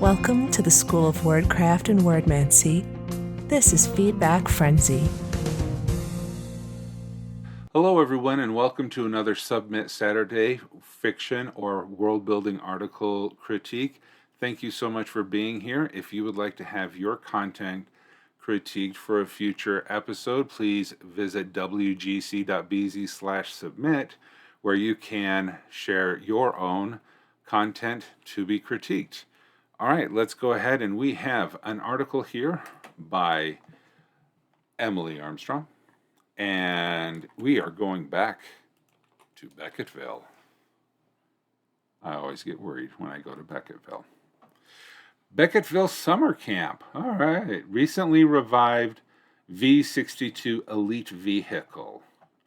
Welcome to the School of Wordcraft and Worldmancy. This is Feedback Frenzy. Hello everyone, and welcome to another Submit Saturday fiction or world-building article critique. Thank you so much for being here. If you would like to have your content critiqued for a future episode, please visit wgc.bz/submit, where you can share your own content to be critiqued. All right, let's go ahead, and we have an article here by Emily Armstrong. And we are going back to Becketville. I always get worried when I go to Becketville. Becketville Summer Camp. All right. Recently revived v62 Elite Vehicle.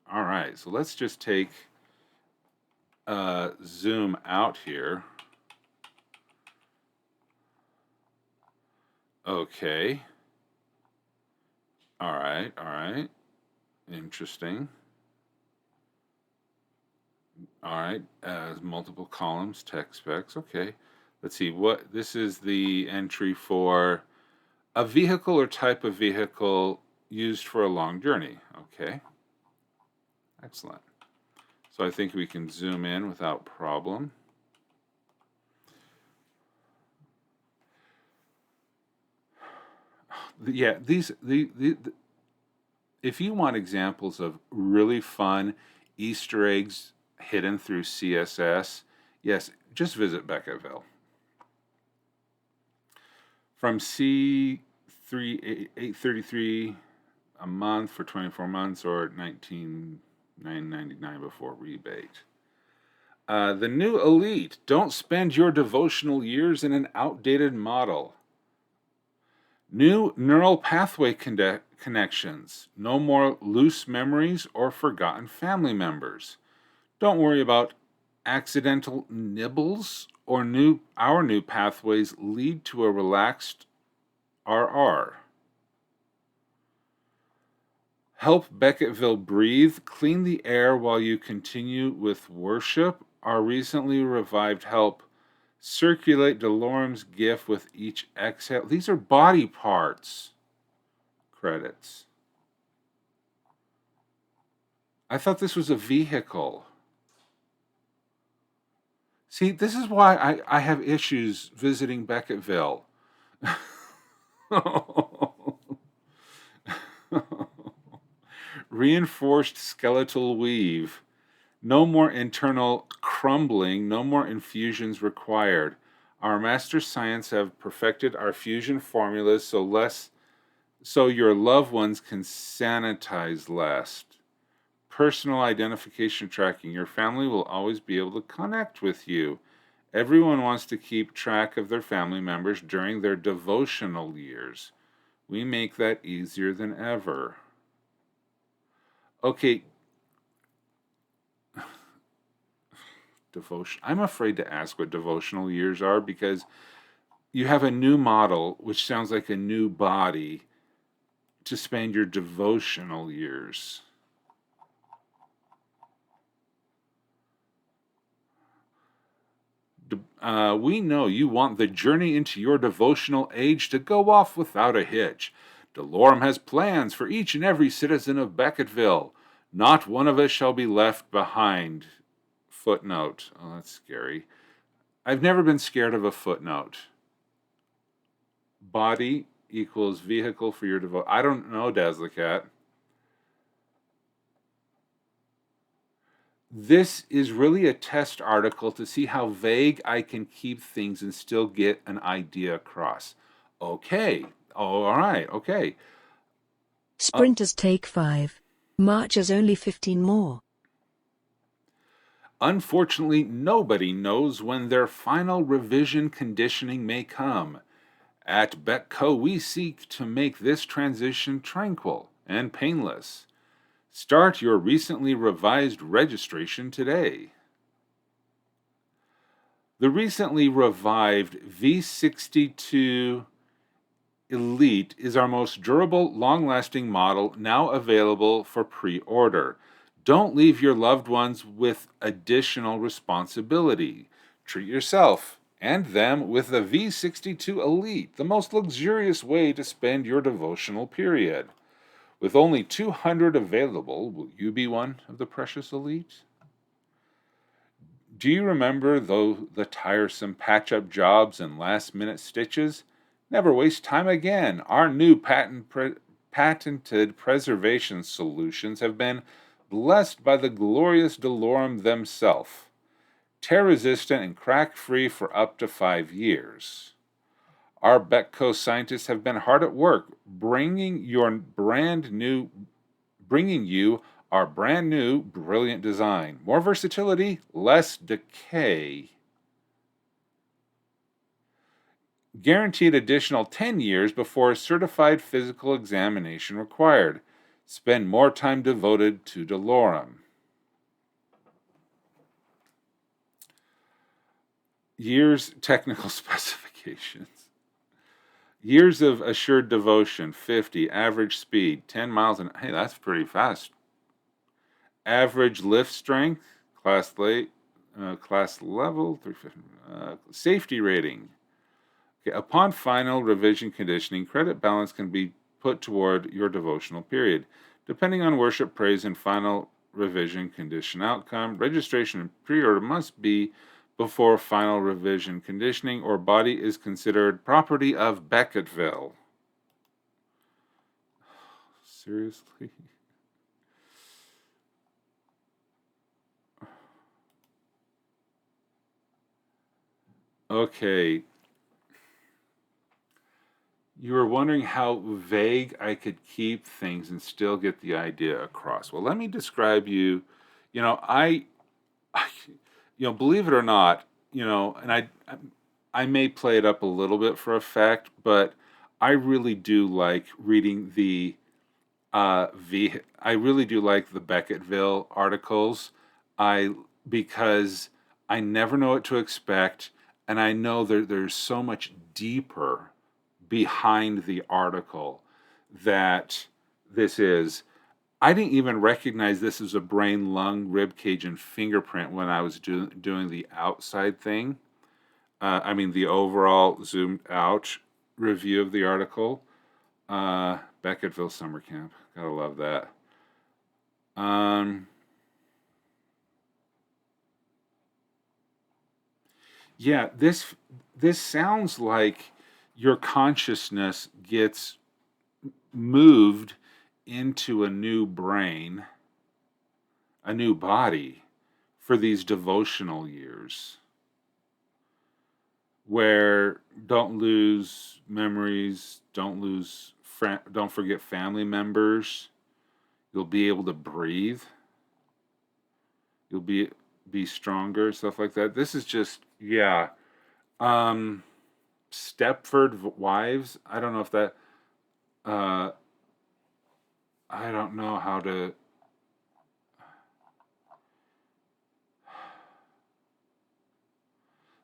All right. So let's just take a zoom out here. Okay. All right. All right. Interesting. All right, multiple columns, text specs. Okay, let's see what this is. The entry for a vehicle or type of vehicle used for a long journey. Okay, excellent. So I think we can zoom in without problem. Yeah, if you want examples of really fun Easter eggs hidden through CSS, yes, just visit Becketville. From C833 a month for 24 months, or $19,999 before rebate. The new Elite. Don't spend your devotional years in an outdated model. New neural pathway connections. No more loose memories or forgotten family members. Don't worry about accidental nibbles, or our new pathways lead to a relaxed RR. Help Becketville breathe. Clean the air while you continue with worship. Our recently revived help circulate Delorme's gift with each exhale. These are body parts. Credits. I thought this was a vehicle. See, this is why I have issues visiting Becketville. Reinforced skeletal weave. No more internal crumbling, no more infusions required. Our master science have perfected our fusion formulas so your loved ones can sanitize less. Personal identification tracking. Your family will always be able to connect with you. Everyone wants to keep track of their family members during their devotional years. We make that easier than ever. Okay. Devotion. I'm afraid to ask what devotional years are, because you have a new model, which sounds like a new body, to spend your devotional years. We know you want the journey into your devotional age to go off without a hitch. Delorme has plans for each and every citizen of Becketville. Not one of us shall be left behind. Footnote. Oh, that's scary. I've never been scared of a footnote. Body equals vehicle for your devote. I don't know, Dazzlecat. This is really a test article to see how vague I can keep things and still get an idea across. Okay. Oh, all right. Okay. Sprinters take 5. Marchers only 15 more. Unfortunately, nobody knows when their final revision conditioning may come. At Becco, we seek to make this transition tranquil and painless. Start your recently revised registration today. The recently revived v62 Elite is our most durable, long-lasting model, now available for pre-order. Don't leave your loved ones with additional responsibility. Treat yourself and them with the V62 Elite, the most luxurious way to spend your devotional period. With only 200 available, will you be one of the precious elite? Do you remember, though, the tiresome patch-up jobs and last-minute stitches? Never waste time again. Our new patented preservation solutions have been blessed by the glorious Delorum themselves. Tear-resistant and crack-free for up to 5 years. Our Betco scientists have been hard at work bringing you our brand new brilliant design. More versatility, less decay. Guaranteed additional 10 years before a certified physical examination required. Spend more time devoted to Delorum. Years technical specifications. Years of assured devotion, 50. Average speed, 10 miles an hour. Hey, that's pretty fast. Average lift strength, class level, 350. Safety rating. Okay, upon final revision conditioning, credit balance can be put toward your devotional period. Depending on worship, praise, and final revision condition outcome, registration and pre-order must be before final revision conditioning, or body is considered property of Becketville. Seriously? Okay. You were wondering how vague I could keep things and still get the idea across. Well, let me describe you. I believe it or not, and I may play it up a little bit for effect, but I really do like reading the I really do like the Becketville articles. Because I never know what to expect, and I know there's so much deeper behind the article that this is. I didn't even recognize this as a brain, lung, rib cage, and fingerprint when I was doing the outside thing. The overall zoomed out review of the article. Becketville Summer Camp. Gotta love that. Yeah, this sounds like your consciousness gets moved into a new brain, a new body for these devotional years, where don't lose memories, don't forget family members. You'll be able to breathe. You'll be stronger, stuff like that. This is just, yeah. Stepford Wives. I don't know if that. I don't know how to.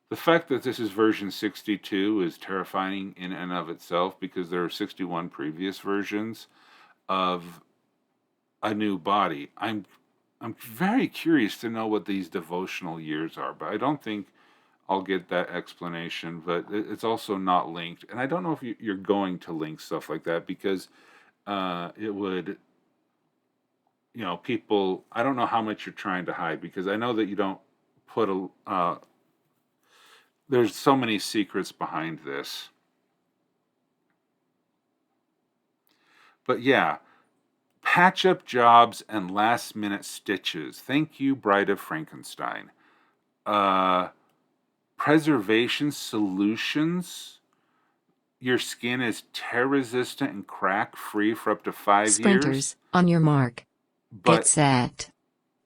The fact that this is version 62 is terrifying in and of itself, because there are 61 previous versions of a new body. I'm very curious to know what these devotional years are, but I don't think I'll get that explanation. But it's also not linked, and I don't know if you're going to link stuff like that, because it would, people. I don't know how much you're trying to hide, because I know that you don't put a. There's so many secrets behind this. But yeah, patch up jobs and last minute stitches. Thank you, Bride of Frankenstein. Preservation solutions. Your skin is tear resistant and crack free for up to 5 years. Sprinters, on your mark. Get set.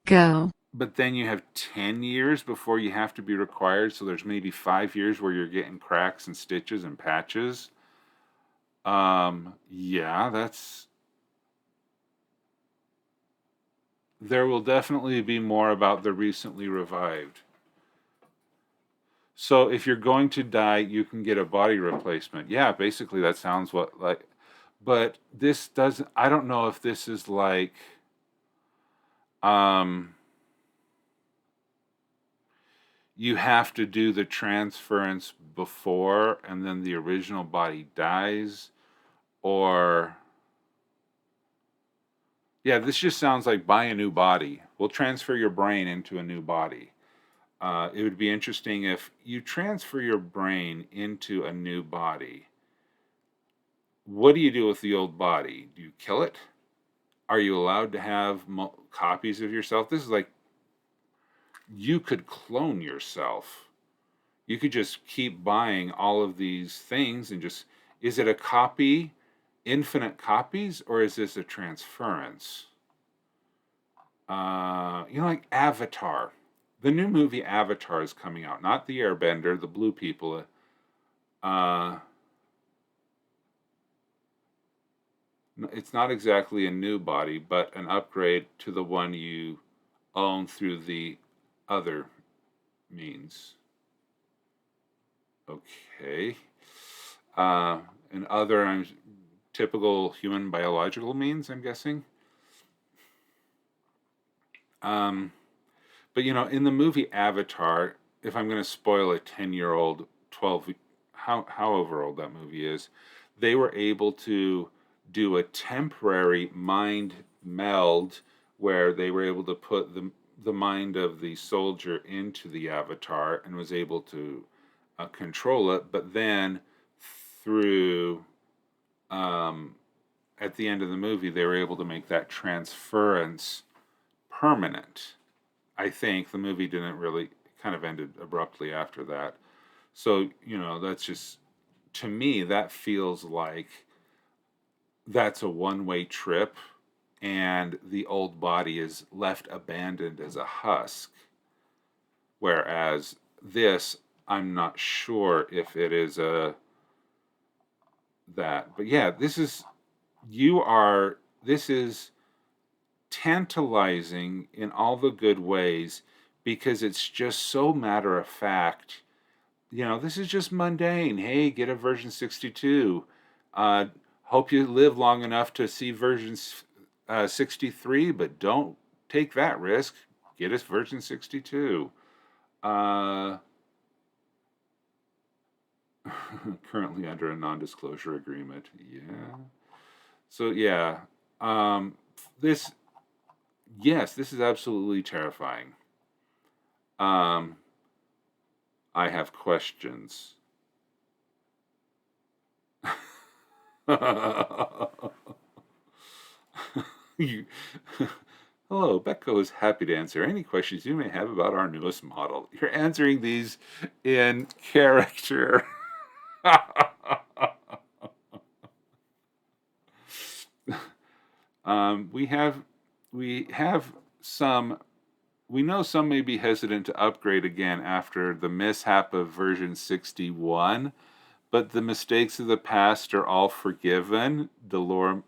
Go. But then you have 10 years before you have to be required, so there's maybe 5 years where you're getting cracks and stitches and patches. Yeah, that's... There will definitely be more about the recently revived. So if you're going to die, you can get a body replacement. Yeah, basically that sounds like... But this doesn't... I don't know if this is like... you have to do the transference before and then the original body dies, or yeah, this just sounds like buy a new body. We'll transfer your brain into a new body. It would be interesting if you transfer your brain into a new body. What do you do with the old body? Do you kill it? Are you allowed to have copies of yourself? This is like, you could clone yourself. You could just keep buying all of these things and just, is it a copy, infinite copies, or is this a transference? Like Avatar. The new movie Avatar is coming out. Not the Airbender, the blue people. It's not exactly a new body, but an upgrade to the one you own through the other means. Okay. And other typical human biological means, I'm guessing. But in the movie Avatar, if I'm going to spoil a 10-year-old, 12, however old that movie is, they were able to do a temporary mind meld where they were able to put the mind of the soldier into the avatar and was able to control it, but then through at the end of the movie they were able to make that transference permanent. I think the movie didn't really, kind of ended abruptly after that. So, that's just, to me, that feels like that's a one-way trip and the old body is left abandoned as a husk. Whereas this, I'm not sure if it is that. But yeah, this is tantalizing in all the good ways because it's just so matter of fact. This is just mundane. Hey, get a version 62. Hope you live long enough to see version 63, but don't take that risk. Get us version 62. Currently under a non-disclosure agreement. Yeah. So yeah, this is absolutely terrifying. I have questions. Hello, Becco is happy to answer any questions you may have about our newest model. You're answering these in character. We know some may be hesitant to upgrade again after the mishap of version 61, but the mistakes of the past are all forgiven. Delorme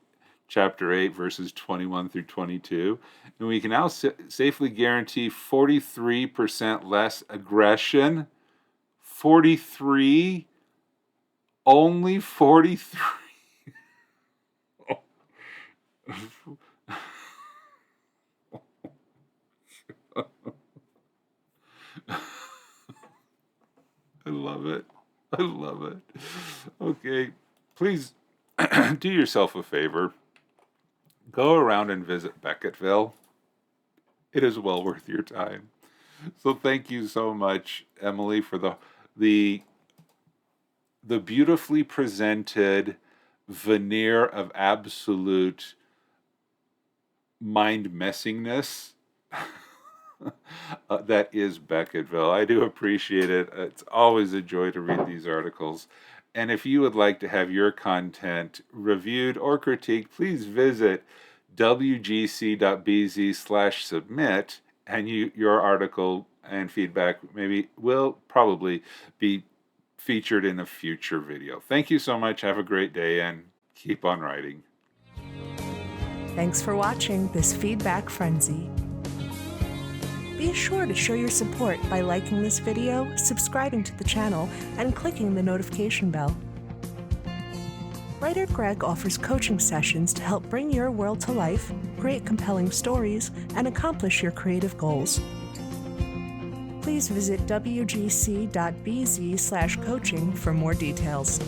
chapter 8 verses 21 through 22. And we can now safely guarantee 43% less aggression. 43? Only 43? I love it. I love it. Okay, please do yourself a favor. Go around and visit Becketville. It is well worth your time. So thank you so much, Emily, for the beautifully presented veneer of absolute mind messingness that is Becketville. I do appreciate it. It's always a joy to read these articles. And if you would like to have your content reviewed or critiqued, please visit wgc.bz/submit, and your article and feedback will probably be featured in a future video. Thank you so much. Have a great day and keep on writing. Thanks for watching this Feedback Frenzy. Be sure to show your support by liking this video, subscribing to the channel, and clicking the notification bell. WriterGreg offers coaching sessions to help bring your world to life, create compelling stories, and accomplish your creative goals. please visit wgc.bz/coaching for more details.